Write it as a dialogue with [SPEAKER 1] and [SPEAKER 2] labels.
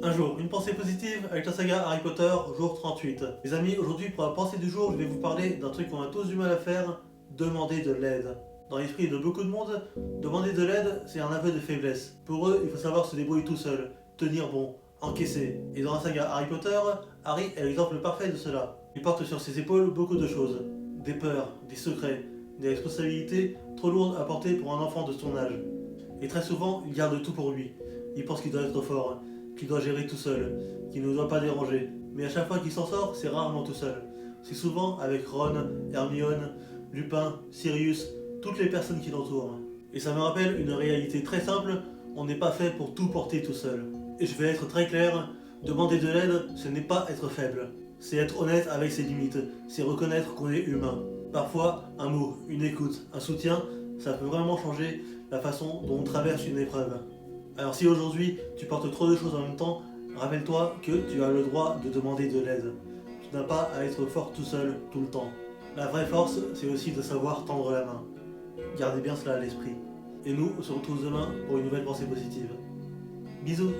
[SPEAKER 1] Un jour, une pensée positive avec la saga Harry Potter, jour 38. Les amis, aujourd'hui pour la pensée du jour, je vais vous parler d'un truc qu'on a tous du mal à faire, demander de l'aide. Dans l'esprit de beaucoup de monde, demander de l'aide, c'est un aveu de faiblesse. Pour eux, il faut savoir se débrouiller tout seul, tenir bon, encaisser. Et dans la saga Harry Potter, Harry est l'exemple parfait de cela. Il porte sur ses épaules beaucoup de choses. Des peurs, des secrets, des responsabilités trop lourdes à porter pour un enfant de son âge. Et très souvent, il garde tout pour lui. Il pense qu'il doit être fort, qu'il doit gérer tout seul, qu'il ne doit pas déranger. Mais à chaque fois qu'il s'en sort, c'est rarement tout seul. C'est souvent avec Ron, Hermione, Lupin, Sirius, toutes les personnes qui l'entourent. Et ça me rappelle une réalité très simple, on n'est pas fait pour tout porter tout seul. Et je vais être très clair, demander de l'aide, ce n'est pas être faible. C'est être honnête avec ses limites, c'est reconnaître qu'on est humain. Parfois, un mot, une écoute, un soutien, ça peut vraiment changer la façon dont on traverse une épreuve. Alors si aujourd'hui tu portes trop de choses en même temps, rappelle-toi que tu as le droit de demander de l'aide. Tu n'as pas à être fort tout seul tout le temps. La vraie force, c'est aussi de savoir tendre la main. Gardez bien cela à l'esprit. Et nous, on se retrouve demain pour une nouvelle pensée positive. Bisous.